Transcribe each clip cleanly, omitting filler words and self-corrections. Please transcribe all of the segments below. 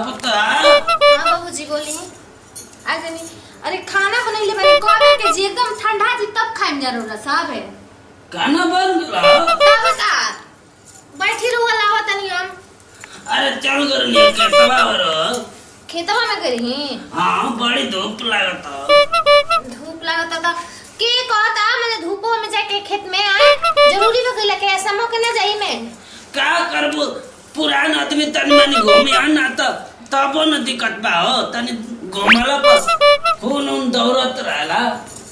पुत्र। हाँ बाबूजी बोली आज नहीं। अरे खाना बनैले बानी कबे के जी एकदम ठंडा जी तब खाइम जरूर सब है। खाना बन गया तब का बैठी रहो लावा तनी हम। अरे चल कर लिए खेतवा और खेतवा में करी। हां बड़ी धूप लागता। धूप लागता था के कहता मैंने धूपो में जाके खेत में आए जरूरी हो गइल के ऐसा मौके ना जाई मैं का करबो पुरान आदमी तनी मनी घूमे आना तबो न दिक्कत बा हो तनी घुमला पर खून उन दौड़त रहला।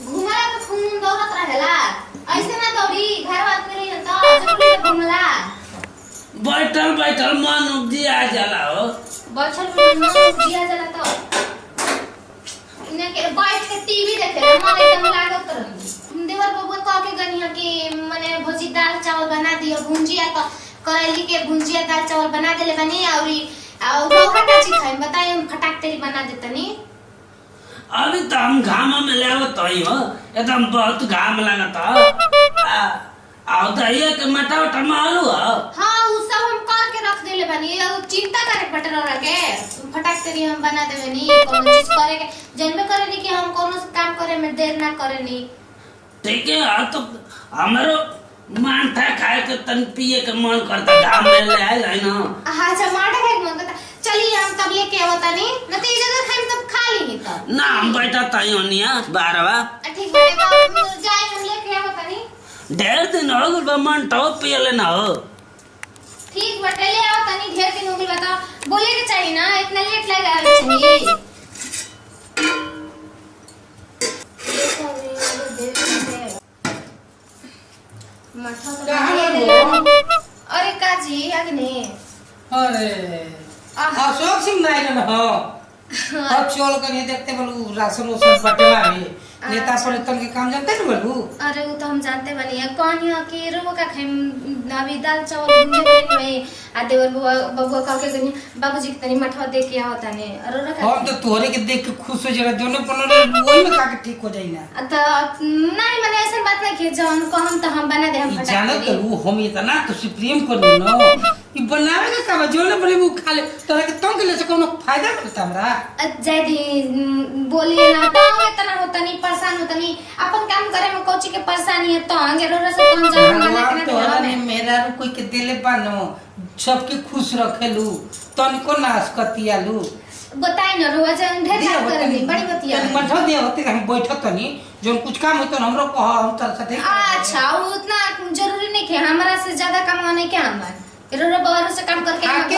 घुमला पे खून दौड़त रहेला ऐसे ना दौड़ी घर बात में रही त जरूरी घुमला। बैठल बैठल मन उपजिया जाला हो। बैठल मन उपजिया जाला तो इने के बैठ के टीवी देखे मन एकदम लागत रही। देवर बबुआ कह के गनिया कि माने भुजी दाल चावल बना दियो भुंजिया तो करेली के भुंजिया दाल चावल बना देले बनी और खटा चीज खाई बताई हम खटाक तेरी बना देतनी। अभी तो हम घाम में लेवत हई हो एकदम बहुत घाम लगता। आओ दहिया के मटा वटा मालू हो। हां उ सब हम कर के रख देले बनी और चिंता करे बटर रखे फटाक तेरी हम बना देवे नी कोनो चीज करे के जनबे करे नी कि हम कोनो काम करे में देर ना करे नी। ठीक है तो हमारो मांठा खाए के तन पिए के मन करता घाम में ले आए है ना। हां अच्छा मांठा खाए के मन करता चलिए हम तब लेके आवता नी न तो इस जगह खाएम तब खा ली तब ना हम बैठा तई होनिया बारवा। ठीक है तो जाए हम लेके आवता नी ढेर दिन हो गल मन तो पिए लेना हो। ठीक बटे ले आवता नी ढेर दिन हो गइल बता बोले के चाहिए ना इतना लेट लगा चाहिए। अरे काजी अग्नि अरे अशोक सिंह नायक हो अब चल कर ये देखते बोलू राशन उसन बटेला है नेता परिवर्तन के काम जानते न बोलू। अरे वो तो हम जानते बनी है कौन है कि रोबो का खाइम अभी दाल चावल भुंजे में आ देवर बबुआ का के गनी बाबूजी के तनी मठवा दे के आवता ने अरे हम तो तोरे के देख के खुश हो जरा दोनों पनोरे वही में का के ठीक हो जाई ना तो नहीं माने ऐसा बात नहीं कि जौन को हम तो हम बना दे हम फटा जानो तो वो हम इतना तो सुप्रीम कर नो ई बनावे के का जो ने बड़े वो खा ले तोरे के तंग ले से कोनो फायदा मिलता हमरा। जय दी बोलिए ना तो इतना होता नहीं परेशान होता नहीं अपन काम करे में कोची के परेशानी है तो आगे रोरा से कौन जान बना के तो हने मेरा कोई के दिले बानो सबके खुश रखेलू तनिको नाश कतियालू बताई न रोज ढेर काम करे दी बड़ी बतिया मठो दे होते हम बैठत तनी जोन कुछ काम होतो हमरो कह हम तर साथे। अच्छा वो उतना जरूरी नहीं है हमरा से ज्यादा कमाने क्या हमार रोरा बाहर से काम करके खाके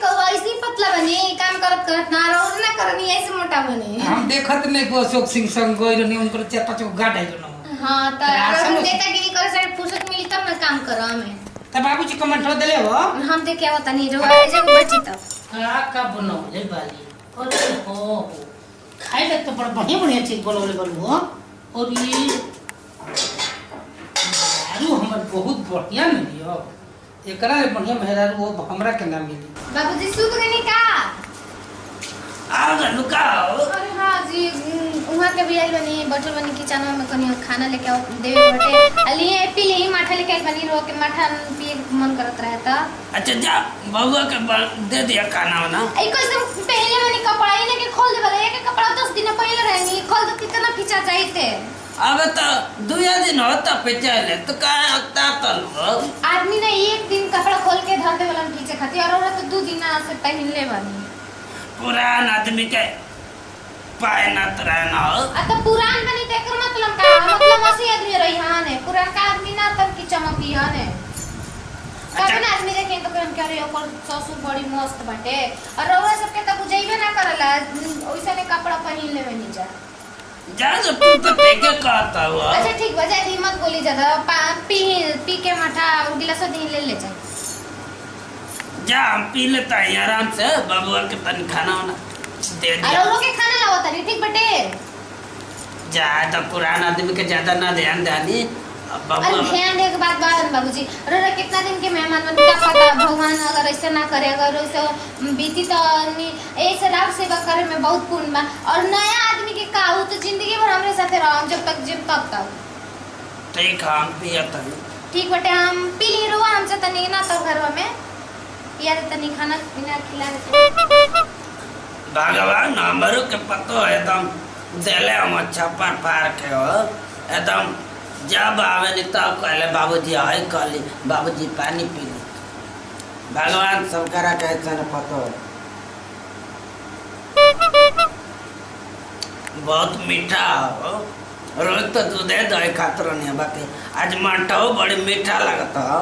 को ऐसे पतला बने काम करत करत ना रो ना करनी ऐसे मोटा बने हम देखत नहीं को अशोक सिंह संग गइल नहीं उनकर चार पांच गाड़ आइल न। हां त हम नेतागिरी करे से फुर्सत मिली तब ना काम करो हमें त बाबूजी कमेंट हो देले हो हम देख के होता नहीं रोआ ऐसे बैठी तब का बनौले बाली अरे हो खाए ले तो बड़ा बढ़िया बढ़िया चीज बनौले बनू हो और ये दारू हमर बहुत बढ़िया मिलियो एकरा ले बढ़िया मेहरारू वो हमरा के नाम मिली। बाबूजी सूत गनी का आ गलू का हो। अरे हां जी उहाँ के भी आई बनी बटल बनी किचन में कनी खाना लेके आओ देवे बटे अलिए पी ले माठा लेके आई बनी रो के माठा पिए मन करत रहे त। अच्छा जा बबुआ के दे दिया खाना ना ई कैसे पहले वाली कपड़ा ही लेके खोल दे वाला एक कपड़ा 10 दिन पहले रहनी खोल दे कितना खींचा चाहिए अब तो 2 दिन होता पिचले तो का हकता तल आदमी ने एक दिन कपड़ा खोल के धर दे वाला खींचे खाती और औरत 2 दिन से पहन ले वाली पुरान आदमी के पाए ना रहना हो। तो पुरान बनी तेकर मतलब का मतलब असली आदमी रही हां ने पुरान का आदमी ना तब की चमकी हां ने कभी ना आदमी देखे तो कहन करे ओकर ससुर बड़ी मस्त बाटे और रउआ सबके त बुझाइबे ना करला ओइसने कपड़ा पहिन लेवे नी जा जा जो तू तो देखे कहता हो। अच्छा ठीक बजा दी मत बोली ज्यादा पी के मठा गिलास दिन ले जा जा हम पी लेता है आराम से बबुआ के तन खाना वाना दे दिया। अरे लोग के खाना लावता नहीं ठीक बटे ज्यादा पुराना आदमी के ज्यादा ना ध्यान देनी अरे ध्यान दे के बात बाबूजी अरे कितना दिन के मेहमान बन का पता भगवान अगर ऐसे ना करे अगर ऐसे बीती तो ऐसे राव सेवा करे में बहुत पुण्य बा और नया आदमी के काहू तो जिंदगी भर हमरे साथे रहो जब तक जिम तब तक ठीक हम पिया तनी ठीक बटे हम पी ली रुआ हमसे तनी ना तो घरवा में यार तनी खाना पीना खिला दे। भगवान हमरो के पतो एकदम देले हम अच्छा पार के हो एकदम जब आवे नहीं तब कहले बाबूजी आई कहली बाबूजी पानी पी ली भगवान सबकरा के ऐसा पतो है बहुत मीठा हो रोज तो दूधे दही खातर नहीं बाकी आज माठा हो बड़ी मीठा लगता हो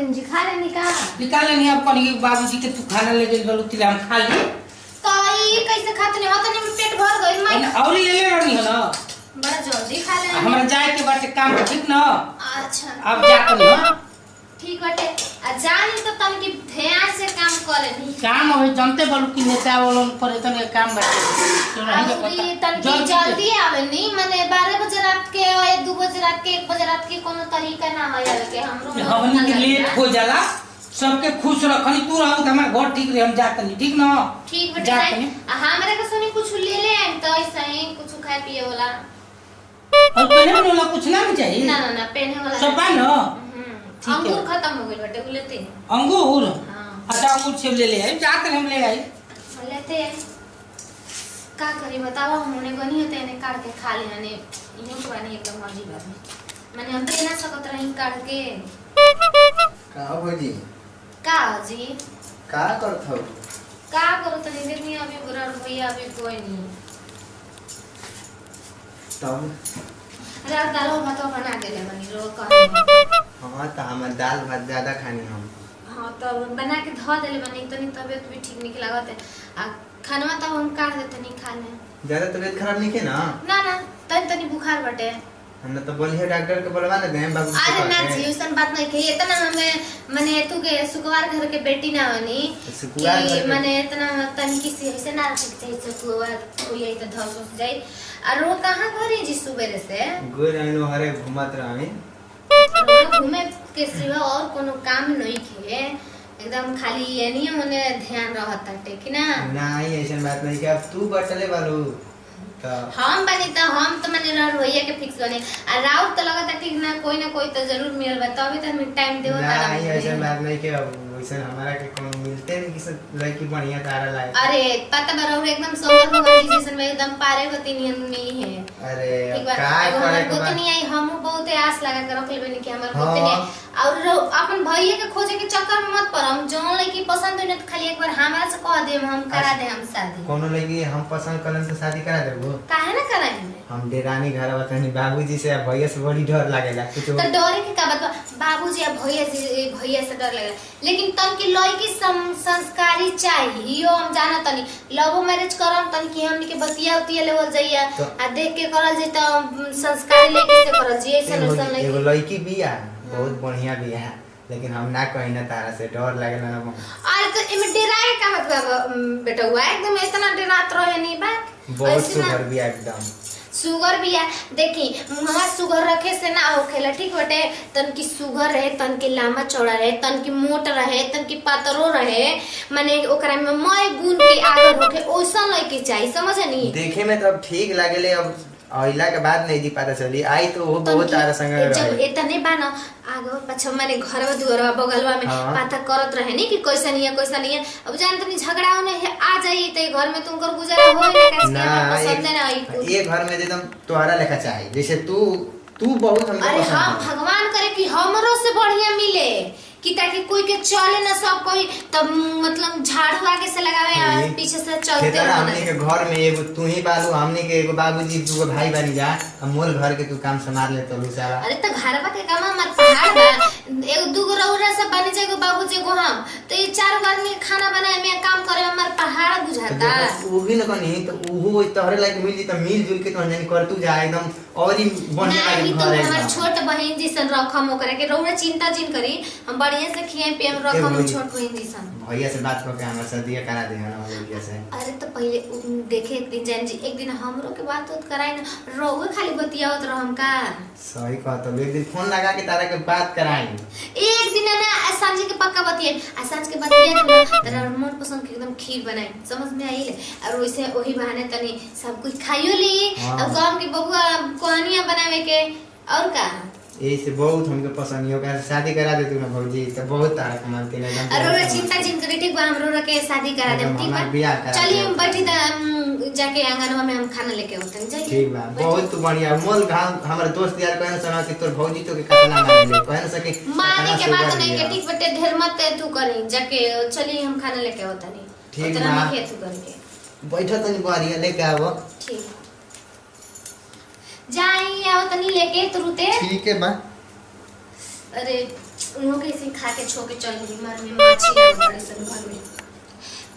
जी खा लेनी का निकाले नहीं अब कनी बाबूजी के तू खाना ले गेल बलू तिले हम खा ली तो ई कैसे खाते नहीं होता नहीं में पेट भर गइल मैं और ले ले रहनी है ना बड़ा जल्दी खा ले हमरा जाए के बाटे काम ठीक ना अच्छा अब जा कर हां ठीक बाटे आ जानी तो तन की ध्यान से काम करे नी काम होई जानते बलू कि नेता वालों पर इतने काम बाटे तो नहीं अभी पता तन की जल्दी आवे नी माने 12 बजे रात के और 2 बजे रात के 1 बजे रात के कोनो तरीका ना हो जावे के हमरो हमनी के लेट हो जाला सबके खुश रखनी तू रहू त हमर घर ठीक रहे हम जात नहीं ठीक ना ठीक बेटा हमरे के सुनी कुछ ले ले तो ऐसे ही कुछ खाए पिए वाला और पहले वाला कुछ ना चाहिए ना ना ना पहने वाला सब बा ना अंगूर खत्म हो गइल बेटे लेते अंगूर हां अच्छा अंगूर सेब ले ले आई जात हम ले आई लेते का करी बताओ हमने गनी होते ने काट के खा ले ने इने तो नहीं एकदम अजीब बात मैंने हम दे ना सकत रही काट के का भौजी का जी का करत हो का करो तनी देखनी अभी बुरा भैया अभी कोई नहीं तब रात दाल भात बना देले मनी रो कह हां त हम दाल भात ज्यादा खानी हम हां तो बना के धो देले बनी तनी तबीयत भी ठीक नहीं लागत आ खाना तो हम काट देते नहीं खा ले ज्यादा तबीयत खराब नहीं के ना ना ना तनी बुखार बटे हमने तो बोलिए डॉक्टर के बुलवा दे बाबू अरे ना जी ऐसा बात नहीं कही इतना हमें माने तू के सुकुवार घर के बेटी ना बनी सुकुवार घर कि के- माने इतना तन की सी ऐसे ना रख चाहिए सुकुवार कोई आई तो धस उस जाए और वो कहां घरे जी सुबह से गोर आइनो हरे घुमत रहमी रोज घूमे के सिवा और कोनो काम नहीं खे एकदम खाली ये नहीं मने ध्यान रहता टे कि ना नहीं ऐसा बात नहीं कि अब तू बटले बालू तो हम बनी तो हम तो मैंने रोइया के फिक्स बने आ राउत तो लगता ठीक ना कोई तो जरूर मिल बा तभी तो हमें टाइम देव नहीं ऐसा बात नहीं कि अब वैसे हमारा के कोनो मिलते नहीं कि सब लड़की बढ़िया तारा लाए अरे पता बराबर एकदम सोमर भगवान जैसन में एकदम पारे गति नियम में ही है अरे ठीक बा का एगो करे हमर के बा गोतनी आई हम बहुत आस लगा के रख लेबे कि हमर हाँ। गोतनी और अपन भैया के खोजे के चक्कर में मत पड़म जोन लड़की पसंद होने तो खाली एक बार हमरा से कह दे हम करा दे हम शादी कोनो लड़की हम पसंद करन से शादी करा देबो काहे ना कराई हम डेरानी घर बतानी बाबूजी से भैया से बड़ी डर लागेला कुछ तो डरे के का बात बा? बाबूजी या भैया से डर लगे लेकिन तन की लड़की संस्कारी चाहिए हम जाना तनी लव मैरिज करम तन की हमनी के बतिया उतिया लेवल जाइया तो- आ देख के करल जाई त संस्कारी लड़की से करल जाई ऐसा एगो ऐसा एगो लड़की लड़की बिया बहुत बढ़िया बिया लेकिन हम ना कहीं ना तारा से डर लागेला ना अरे तो इमे डराए का मतलब बेटा हुआ एकदम इतना डरात रहे नहीं बा बहुत ऐसे ना- सुघर बिया एकदम सुगर भी है देखी मुहवा सुगर रखे से ना होखेला ठीक बटे तन की सुगर रहे तन की लंबा चौड़ा रहे तन की मोट रहे तन की पातरो रहे माने ओकरा में मय गुण के आगर होखे ओसा लइके चाहिए समझनी देखे में तो अब ठीक लागेले अब आइला के बाद नहीं जी पता चली आई तो वो बहुत तारा संग जब रहे इतने बाना आगो पछो माने घरवा दुआरवा बगलवा में हाँ। पता करत रहे नी कि कैसा नहीं है अब जान तनी झगड़ा होने आ जाई त घर में तुमकर गुजारा होई ना कैसे ना हमरा पसंद ना आई कुछ ये घर में एकदम तोहरा लेखा चाहिए जैसे तू बहुत हमको अरे पसंद हम है। भगवान करे कि हमरो से बढ़िया मिले कि ताकि कोई के चले ना सब कोई तब मतलब झाड़ू आगे से लगावे आ ये पीछे से चलते खेतरा हो हमने के घर में एगो तू ही बालू हमने के एगो बाबूजी दूगो भाई बनी जा हम मोल घर के तू काम संभाल ले तो सारा अरे तो घरवा के काम हमार पहाड़ बा एगो दूगो रौरा सब बनी जाएगो बाबूजी एगो हम तो ये चार आदमी के खाना बनाए में काम करे में हमार पहाड़ बुझाता वो भी न कनी तो वो तोहरे लायक मिल जी तो मिलजुल के तो जानी कर तू जा एकदम और ही बढ़िया नहीं लागे तो घर हमार एकदम छोट बहन जैसन रखम ओकरा के रौरा चिंता जिन करी हम बढ़िया से खिए पिए रखम एगो छोट बहन जैसन भैया से बात करके हमारे शादी करा दे ना लड़किया से। अरे तो पहले देखे एक दिन जान जी, एक दिन हमरो के बात होत कराई ना, रोवे खाली बतियावत रहम का। सही कहत, एक दिन फोन लगा के तारा के बात कराई। एक दिन ना सांझ के पक्का बतियाई, आ सांझ के बतियाई ना तेरा मन पसंद के एकदम खीर बनाई, समझ में आई। और वैसे वही बहाने तनी सब कुछ खाइयो ली, और गांव के बबुआ कहानियां बनावे के और का। यही से बहुत हमके पसंद हो गया, शादी करा दे तू ना भौजी, तो बहुत तारा के मानती है एकदम। अरे चिंता जिन करी, ठीक बा, हमरो के शादी करा दे, ठीक बा। चलिए हम बैठी त जाके आंगनवा में हम खाना लेके होतन, जाइए। ठीक बा, बहुत बढ़िया। मोल घाम हमारे दोस्त यार कहन सुना कि तोर भौजी तो के कितना माने कहन सके माने के बात नहीं के, ठीक बटे ढेर मत तू करी, जाके चलिए हम खाना लेके होतनी। ठीक बा, नहीं तू करके बैठो तनी बारिया लेके आवो। ठीक जाई आओ तनी लेके तुरते। ठीक है बा। अरे उनको कैसे खा के छो के चल गई, मार में माछी लग पड़े सन घर में।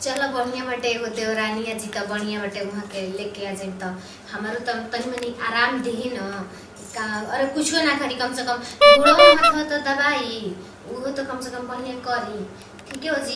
चलो बढ़िया बटे एगो देवरानी जी का बढ़िया बटे वहां के लेके आ जाई, तो हमारो तनी मनी आराम देही न का। अरे कुछो ना करी, कम से कम बुढ़ो हाथ तो दवाई वो तो कम से कम बढ़िया करी, ठीक है जी।